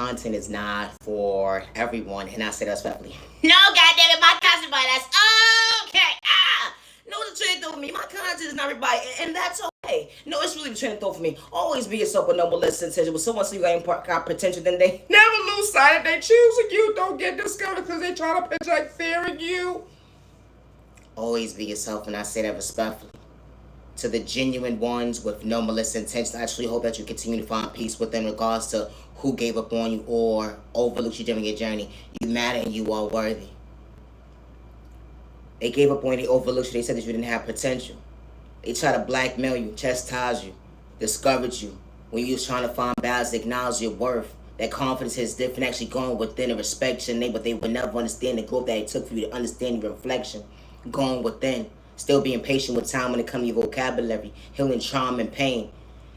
content is not for everyone, and I say that respectfully. No, goddammit, my content, but that's okay. No, it's a train of thought for me. My content is not everybody, and that's okay. No, it's really the train of thought for me. Always be yourself with no less intention. When someone see you got potential, then they never lose sight of they choosing you. Don't get discovered because they try to project fear in you. Always be yourself, and I say that respectfully. To the genuine ones with no malicious intention, I actually hope that you continue to find peace within regards to who gave up on you or overlooked you during your journey. You matter and you are worthy. They gave up on you, they overlooked you, they said that you didn't have potential. They try to blackmail you, chastise you, discourage you. When you was trying to find balance, acknowledge your worth. That confidence is different, actually going within and respect your name, but they would never understand the growth that it took for you to understand your reflection. Going within. Still being patient with time when it comes to your vocabulary, healing trauma and pain.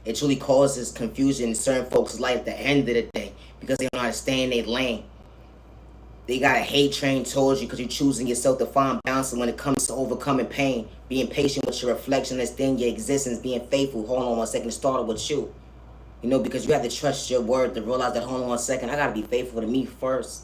It truly causes confusion in certain folks' life at the end of the day because they don't know how to stay in their lane. They got a hate train towards you because you're choosing yourself to find balance when it comes to overcoming pain, being patient with your reflection, understanding your existence, being faithful. Hold on one second, it started with you. You know, because you have to trust your word to realize that, hold on one second, I got to be faithful to me first.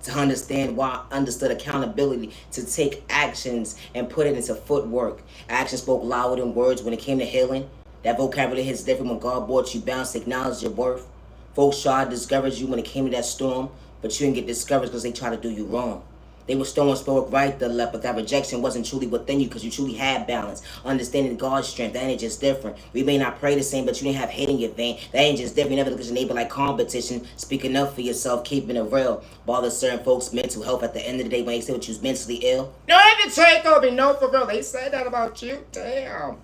To understand why I understood accountability, to take actions and put it into footwork. Action spoke louder than words when it came to healing. That vocabulary hits different when God brought you balance, acknowledge your worth. Folks tried to discourage you when it came to that storm, but you didn't get discouraged because they tried to do you wrong. They were storms spoke right to left, but that rejection wasn't truly within you because you truly had balance. Understanding God's strength, that ain't just different. We may not pray the same, but you didn't have hate in your vein. That ain't just different. You never look at your neighbor like competition. Speaking up for yourself, keeping it real. Bother certain folks' mental health at the end of the day when they say what you was mentally ill. No, every take over, no, for real. They said that about you. Damn.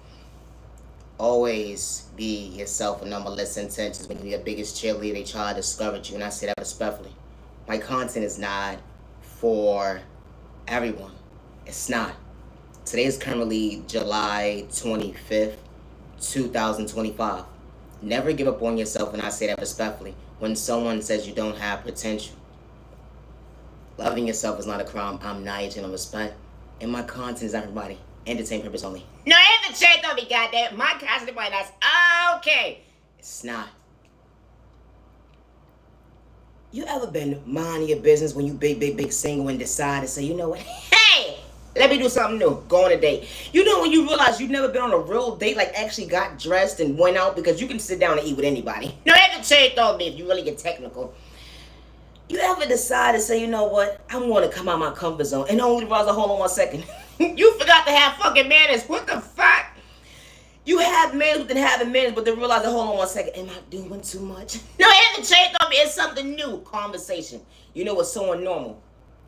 Always be yourself with no malicious intentions. When you're your biggest cheerleader, they try to discourage you, and I say that respectfully. My content is not for everyone. It's not. Today is currently July 25th, 2025. Never give up on yourself, and I say that respectfully. When someone says you don't have potential, loving yourself is not a crime. I'm nice and I respect. And my content is everybody. Entertain purpose only. No, entertain don't be goddamn. My content, boy, that's okay. It's not. You ever been minding your business when you big single and decide to say, you know what? Hey, let me do something new. Go on a date. You know when you realize you've never been on a real date, like actually got dressed and went out, because you can sit down and eat with anybody. No, that say it on me if you really get technical. You ever decide to say, you know what? I want to come out of my comfort zone and only realize, hold on one second. You forgot to have fucking manners. What the fuck? You have manners within having manners, but then realize, hold on one second, am I doing too much? No, it hasn't changed on me. It's something new. Conversation. You know what's someone normal?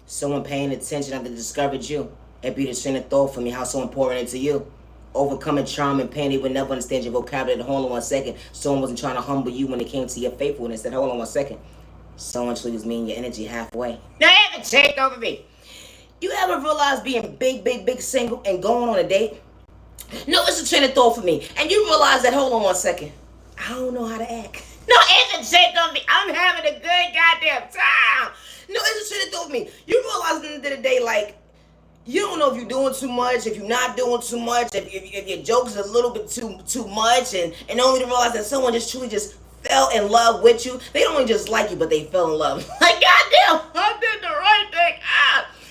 Someone paying attention after they discovered you. It'd be the train of thought for me, how someone pouring into you. Overcoming trauma and pain, they would never understand your vocabulary. Hold on one second. Someone wasn't trying to humble you when it came to your faithfulness. Said, hold on one second. Someone truly was meeting your energy halfway. Now, it hasn't changed over me. You ever realize being big single and going on a date? No, it's a train of thought for me. And you realize that, hold on one second, I don't know how to act. No, it's a shake on me. I'm having a good goddamn time. No, it's a train of thought for me. You realize at the end of the day, like, you don't know if you're doing too much, if you're not doing too much, if your jokes are a little bit too much, and only to realize that someone just truly just fell in love with you. They don't just like you, but they fell in love. Like, goddamn, I did the right thing.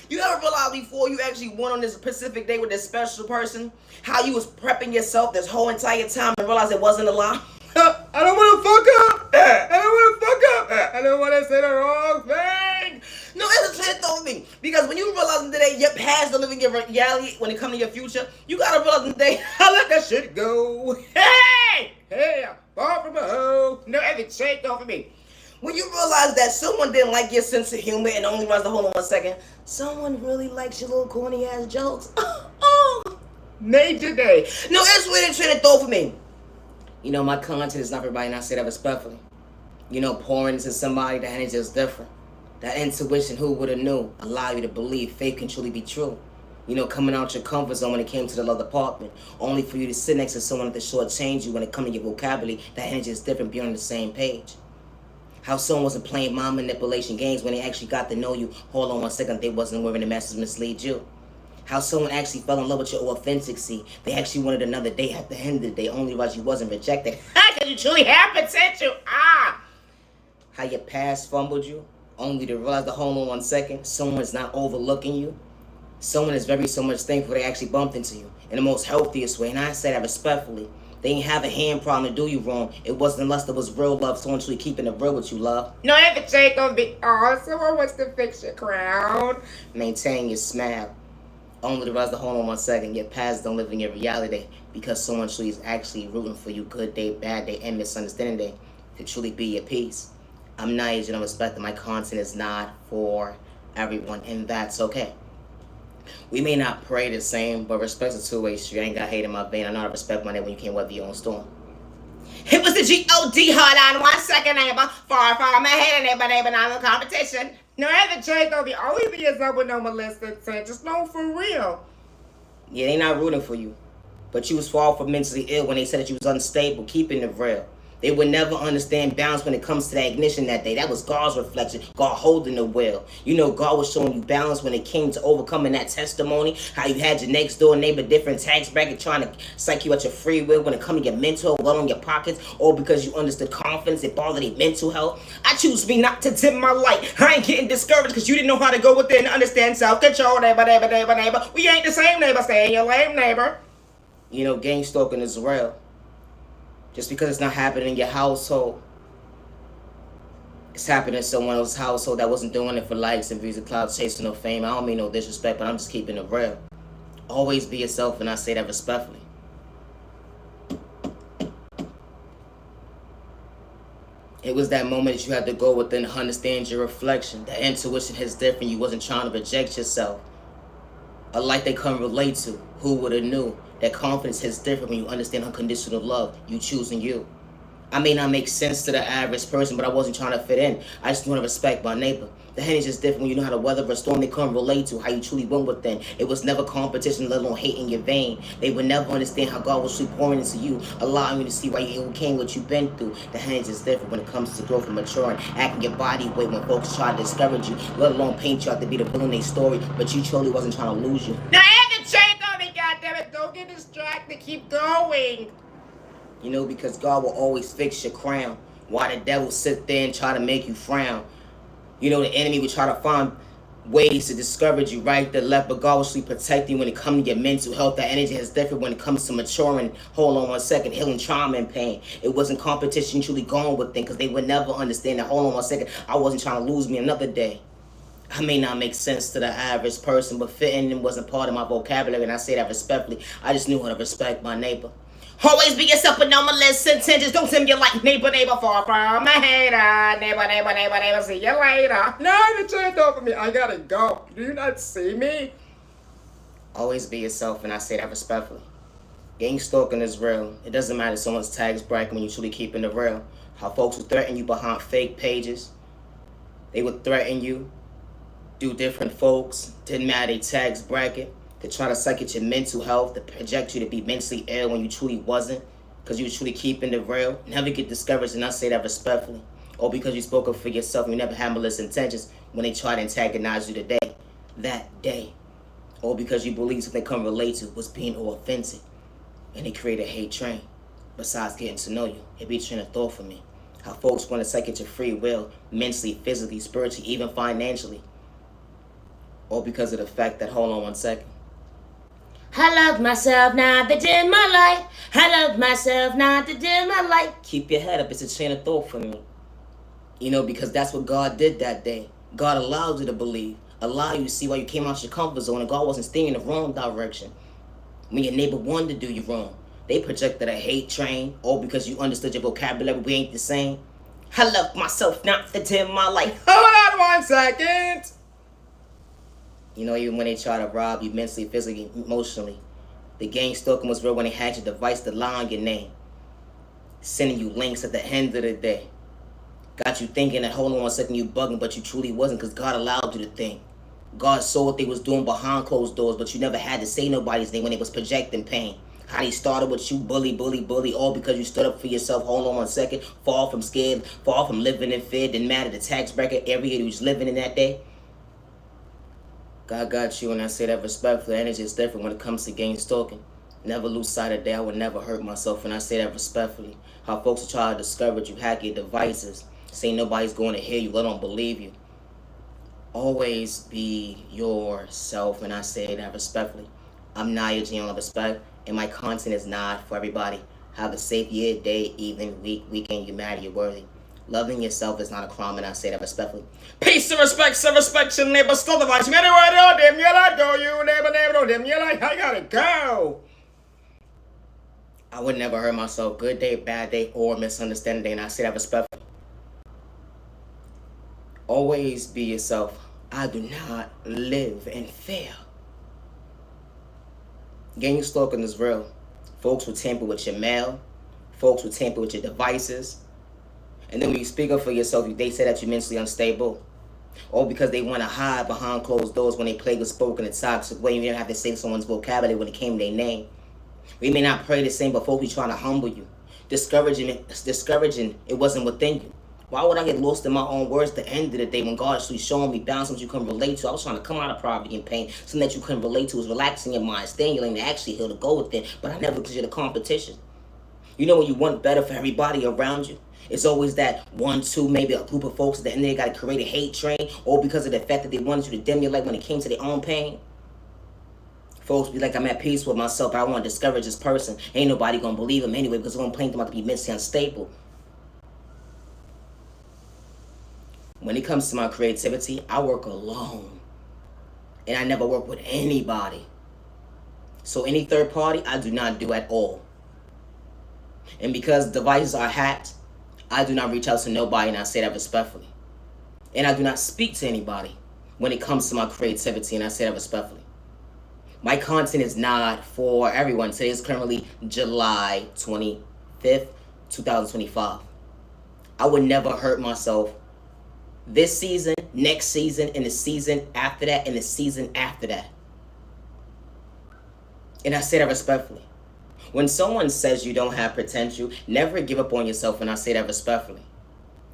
You ever realize before you actually went on this specific day with this special person, how you was prepping yourself this whole entire time and realize it wasn't a lie? I don't want to fuck up. I don't want to fuck up. I don't want to say the wrong thing. No, it's a trend on me. Because when you realize today your past don't live in your reality when it comes to your future, you got to realize today, I let that shit go. Hey, I'm far from a hoe. No, it's a trend on me. When you realize that someone didn't like your sense of humor and only realized, hold on one second, someone really likes your little corny ass jokes. Major day. No, it's really trying to throw for me. You know, my content is not for everybody, and I say that respectfully. You know, pouring into somebody, that energy is different. That intuition, who would have knew, allow you to believe faith can truly be true. You know, coming out your comfort zone when it came to the love department, only for you to sit next to someone that shortchange you when it comes to your vocabulary, that energy is different, be on the same page. How someone wasn't playing mind manipulation games when they actually got to know you. Hold on one second, they wasn't wearing the message mislead you. How someone actually fell in love with your authenticity. They actually wanted another day at the end of the day, only realized you wasn't rejected. Because you truly have potential. How your past fumbled you, only to realize the hold on 1 second, someone's not overlooking you. Someone is very so much thankful they actually bumped into you in the most healthiest way. And I say that respectfully. They didn't have a hand problem to do you wrong. It wasn't unless there was real love, someone truly keeping it real with you, love. No, every change gonna be awesome. Someone wants to fix your crown. Maintain your smile. Only to realize the hold on 1 second, your past don't live in your reality because someone truly is actually rooting for you good day, bad day, and misunderstanding day to truly be your peace. I'm nice and I respect that my content is not for everyone, and that's okay. We may not pray the same, but respect's a two-way street. I ain't got hate in my vein. I know how to respect my neighbor when you can't weather your own storm. It was the G-O-D hotline 1 second, neighbor. Far from my head, neighbor, not in the competition. No, every change gonna be always be as up with no molested intent. Just know for real. Yeah, they not rooting for you. But you was far from mentally ill when they said that you was unstable, keeping it real. They would never understand balance when it comes to that ignition that day. That was God's reflection, God holding the wheel. You know, God was showing you balance when it came to overcoming that testimony. How you had your next door neighbor, different tax bracket, trying to psych you at your free will when it comes to your mental, well on your pockets, or because you understood confidence, it bothered their mental health. I choose me not to dim my light. I ain't getting discouraged because you didn't know how to go within and understand self-control. Neighbor. We ain't the same, neighbor. Stay in your lane, neighbor. You know, gang stalking is real. Just because it's not happening in your household, it's happening in someone else's household that wasn't doing it for likes and views and clout chasing no fame. I don't mean no disrespect, but I'm just keeping it real. Always be yourself, and I say that respectfully. It was that moment that you had to go within to understand your reflection. That intuition is different. You wasn't trying to reject yourself. A light they couldn't relate to. Who would have knew? That confidence is different when you understand unconditional love. You choosing you. I may not make sense to the average person, but I wasn't trying to fit in. I just want to respect my neighbor. The hand is just different when you know how to weather a storm they couldn't relate to, how you truly went within. It was never competition, let alone hate in your vein. They would never understand how God was truly pouring into you, allowing you to see why you overcame what you've been through. The hand is just different when it comes to growth and maturing, acting your body weight when folks try to discourage you, let alone paint you out to be the villain in their story, but you truly wasn't trying to lose you. Now, every change on me, goddammit. Don't get distracted. Keep going. You know, because God will always fix your crown. Why the devil sit there and try to make you frown? You know, the enemy will try to find ways to discourage you right to left, but God will actually protect you when it comes to your mental health. That energy is different when it comes to maturing. Hold on 1 second, healing trauma and pain. It wasn't competition truly going within, because they would never understand that. Hold on 1 second, I wasn't trying to lose me another day. I may not make sense to the average person, but fitting in wasn't part of my vocabulary, and I say that respectfully. I just knew how to respect my neighbor. Always be yourself with no molested intentions. Don't tell me you like neighbor, far from a hater. Neighbor, see you later. No, the change over me. I gotta go. Do you not see me? Always be yourself, and I say that respectfully. Gang stalking is real. It doesn't matter if someone's tags bracket when you truly keeping it real. How folks will threaten you behind fake pages. They would threaten you, do different folks. Didn't matter their tags bracket. To try to suck at your mental health, to project you to be mentally ill when you truly wasn't, because you were truly keeping it real. Never get discouraged, and I say that respectfully. Or because you spoke up for yourself and you never had malicious intentions when they try to antagonize you today, that day. Or because you believe something they couldn't relate to was being authentic, and they create a hate train. Besides getting to know you, it be a train of thought for me. How folks want to suck at your free will, mentally, physically, spiritually, even financially. Or because of the fact that, hold on 1 second, I love myself, not to dim my light. I love myself, not to dim my light. Keep your head up. It's a chain of thought for me. You know, because that's what God did that day. God allowed you to believe. Allowed you to see why you came out your comfort zone, and God wasn't steering in the wrong direction. When your neighbor wanted to do you wrong, they projected a hate train, all because you understood your vocabulary. We ain't the same. I love myself, not to dim my light. Hold on 1 second. You know, even when they try to rob you mentally, physically, emotionally. The gang stalking was real when they had your device to lie on your name. Sending you links at the end of the day. Got you thinking that, hold on 1 second, you bugging, but you truly wasn't, because God allowed you to think. God saw what they was doing behind closed doors, but you never had to say nobody's name when they was projecting pain. How they started with you, bully, all because you stood up for yourself. Hold on 1 second, fall from scared, fall from living in fear. Didn't matter the tax bracket area you was living in that day. God got you, and I say that respectfully. Energy is different when it comes to gang stalking. Never lose sight of that. I would never hurt myself, and I say that respectfully. How folks will try to discourage you, hack your devices. Say nobody's going to hear you, let them believe you. Always be yourself, and I say that respectfully. I'm Naya G on respect, and my content is not for everybody. Have a safe year, day, evening, week, weekend. You matter, you're worthy. Loving yourself is not a crime, and I say that respectfully. Peace and respect your neighbor. Stop the voice. Me anywhere know them. You like go. You neighbor know them. You like. I gotta go. I would never hurt myself. Good day, bad day, or misunderstanding day, and I say that respectfully. Always be yourself. I do not live in fear. Gang stalking is real. Folks will tamper with your mail. Folks will tamper with your devices. And then when you speak up for yourself, they say that you're mentally unstable. Or because they want to hide behind closed doors when they play with spoken and toxic way. You don't have to say someone's vocabulary when it came to their name. We may not pray the same, but folks be trying to humble you. Discouraging, it wasn't within you. Why would I get lost in my own words at the end of the day when God is actually showing me balance something you couldn't relate to? I was trying to come out of poverty and pain, something that you couldn't relate to was relaxing your mind, staying your lane to actually heal to go with it, but I never considered a competition. You know when you want better for everybody around you? It's always that one, two, maybe a group of folks at the end of the day got to create a hate train, or because of the fact that they wanted you to dim your light when it came to their own pain. Folks be like, I'm at peace with myself, but I want to discourage this person. Ain't nobody going to believe him anyway because they're going to claim them to be mentally unstable. When it comes to my creativity, I work alone. And I never work with anybody. So any third party, I do not do at all. And because devices are hacked, I do not reach out to nobody, and I say that respectfully. And I do not speak to anybody when it comes to my creativity, and I say that respectfully. My content is not for everyone. Today is currently July 25th, 2025. I would never hurt myself this season, next season, and the season after that, and the season after that. And I say that respectfully. When someone says you don't have potential, never give up on yourself, and I say that respectfully.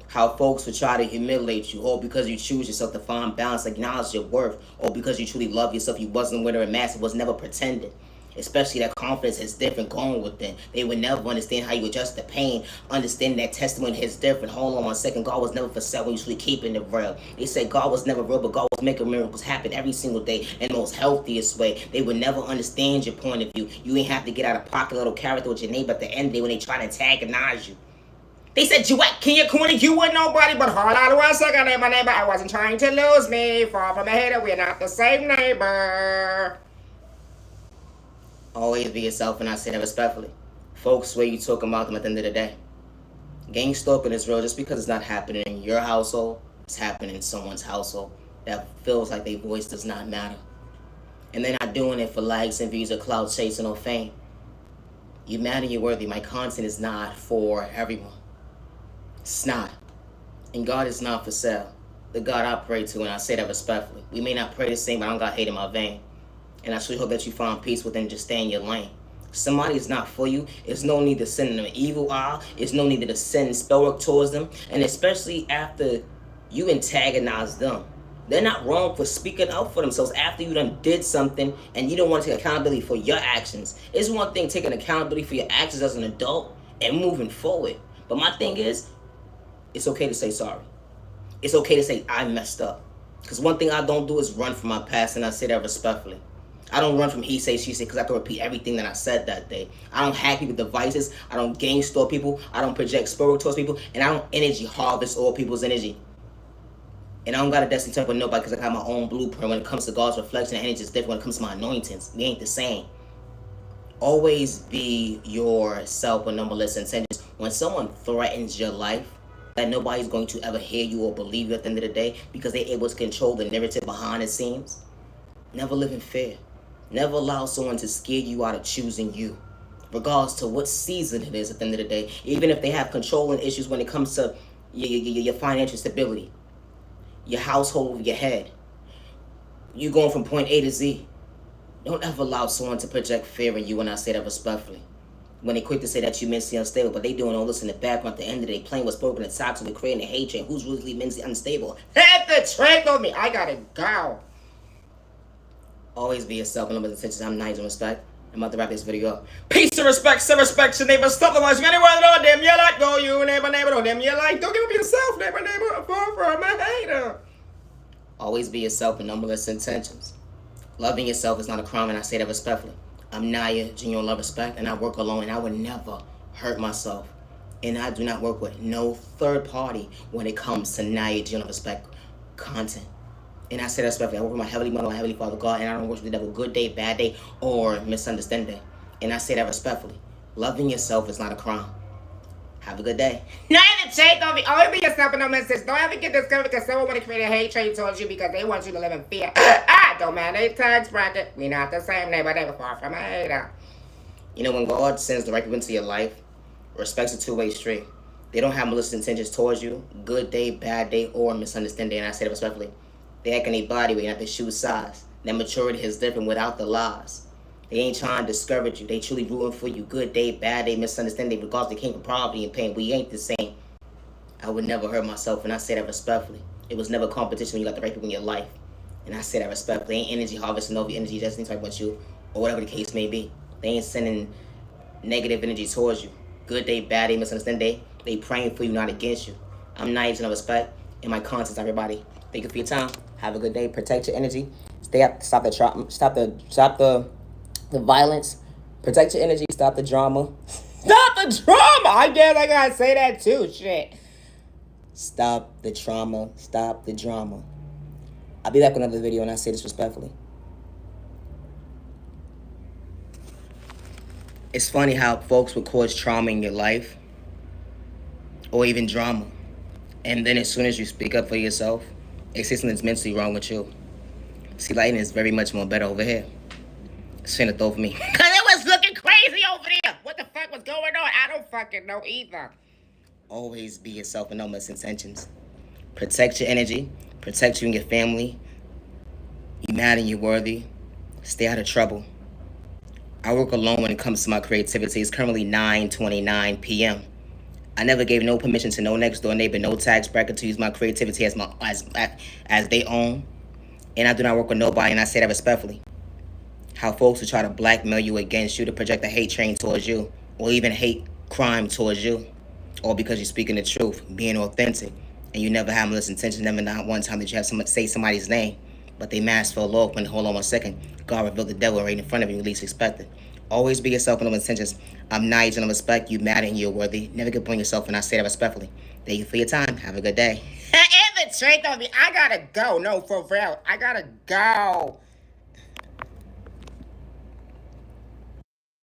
How folks will try to humiliate you, or because you choose yourself to find balance, acknowledge your worth, or because you truly love yourself, you wasn't wearing a mask, it was never pretending. Especially that confidence is different going within. They would never understand how you adjust the pain. Understanding that testimony is different. Hold on 1 second. God was never for sale when you truly keeping it real. They said God was never real, but God was making miracles happen every single day in the most healthiest way. They would never understand your point of view. You ain't have to get out of pocket little character with your neighbor at the end of the day when they try to antagonize you. They said, Duet, can you corner? You were nobody, but hold on 1 second, neighbor. I wasn't trying to lose me. Far from a hater, we're not the same neighbor. Always be yourself, and I say that respectfully. Folks swear you talking about them at the end of the day. Gang stalking is real. Just because it's not happening in your household, it's happening in someone's household that feels like their voice does not matter. And they're not doing it for likes and views or clout chasing or fame. You matter, you're worthy. My content is not for everyone. It's not. And God is not for sale. The God I pray to, and I say that respectfully. We may not pray the same, but I don't got hate in my vein. And I truly hope that you find peace within and just stay in your lane. Somebody is not for you. There's no need to send them an evil eye. There's no need to send spell work towards them. And especially after you antagonize them. They're not wrong for speaking out for themselves after you done did something and you don't want to take accountability for your actions. It's one thing taking accountability for your actions as an adult and moving forward. But my thing is, it's okay to say sorry. It's okay to say I messed up. Because one thing I don't do is run from my past, and I say that respectfully. I don't run from he say, she say, because I can repeat everything that I said that day. I don't hack people devices. I don't gang store people. I don't project spirit towards people. And I don't energy harvest all people's energy. And I don't got a destiny type with nobody because I got my own blueprint. When it comes to God's reflection, energy is different when it comes to my anointings. We ain't the same. Always be yourself with numberless intentions. When someone threatens your life, that nobody's going to ever hear you or believe you at the end of the day because they're able to control the narrative behind the scenes. Never live in fear. Never allow someone to scare you out of choosing you, regardless to what season it is at the end of the day. Even if they have controlling issues when it comes to your financial stability, your household over your head, you going from point A to Z. Don't ever allow someone to project fear in you, and I say that respectfully. When they quick to say that you're mentally unstable, but they doing all this in the background at the end of the day, playing what's broken and toxic, with creating a hatred, who's really mentally unstable. Hit the trick on me. I gotta go. Always be yourself and limited intentions. I'm nice and respect. I'm about to wrap this video up. Peace and respect your neighbor. Stop the voice. Anywhere know them you like go you neighbor know them you like. Don't give up yourself, neighbor. Far from a hater. Always be yourself with no malicious intentions. Loving yourself is not a crime, and I say that respectfully. I'm Naya, genuine love, respect, and I work alone, and I would never hurt myself. And I do not work with no third party when it comes to Naya, genuine respect content. And I say that respectfully. I work with my Heavenly Mother, my Heavenly Father God, and I don't worship the devil good day, bad day, or misunderstand day. And I say that respectfully. Loving yourself is not a crime. Have a good day. Not in the shade, don't be always be yourself and no message. Don't ever get discovered because someone want to create a hate train towards you because they want you to live in fear. Don't mind their tags bracket. We not the same neighbor, they were far from a hater. You know, when God sends the right people into your life, respect's a two-way street. They don't have malicious intentions towards you, good day, bad day, or misunderstanding. And I say that respectfully. They act in their body weight, not their shoe size. Their maturity is different without the lies. They ain't trying to discourage you. They truly rooting for you. Good day, bad day, misunderstanding. Regardless, they came from poverty and pain. We ain't the same. I would never hurt myself, and I say that respectfully. It was never competition when you got the right people in your life. And I say that respectfully. They ain't energy harvesting over your energy, just anything about you, or whatever the case may be. They ain't sending negative energy towards you. Good day, bad day, misunderstanding. They praying for you, not against you. I'm nice and I respect in my content, everybody. Thank you for your time. Have a good day. Protect your energy. Stay up. Stop the violence. Protect your energy. Stop the drama. Stop the drama. I guess I gotta say that too. Shit. Stop the trauma. Stop the drama. I'll be back with another video, and I say this respectfully. It's funny how folks would cause trauma in your life, or even drama, and then as soon as you speak up for yourself, they say something's mentally wrong with you. See, lighting is very much more better over here. It's finna throw for me. Because it was looking crazy over there. What the fuck was going on? I don't fucking know either. Always be yourself and no misintentions. Protect your energy. Protect you and your family. You mad and you're worthy. Stay out of trouble. I work alone when it comes to my creativity. It's currently 9:29 p.m. I never gave no permission to no next door neighbor, no tax bracket to use my creativity as they own. And I do not work with nobody, and I say that respectfully. How folks will try to blackmail you against you to project a hate train towards you, or even hate crime towards you, all because you're speaking the truth, being authentic, and you never have malicious intentions, never not one time that you have someone say somebody's name, but they mask fell off when, hold on 1 second, God revealed the devil right in front of you, least expected. Always be yourself with no intentions. I'm nice and I respect you, mad and you're worthy. Never get upon yourself, and I say that respectfully. Thank you for your time. Have a good day. And the strength on me. I gotta go. No, for real. I gotta go.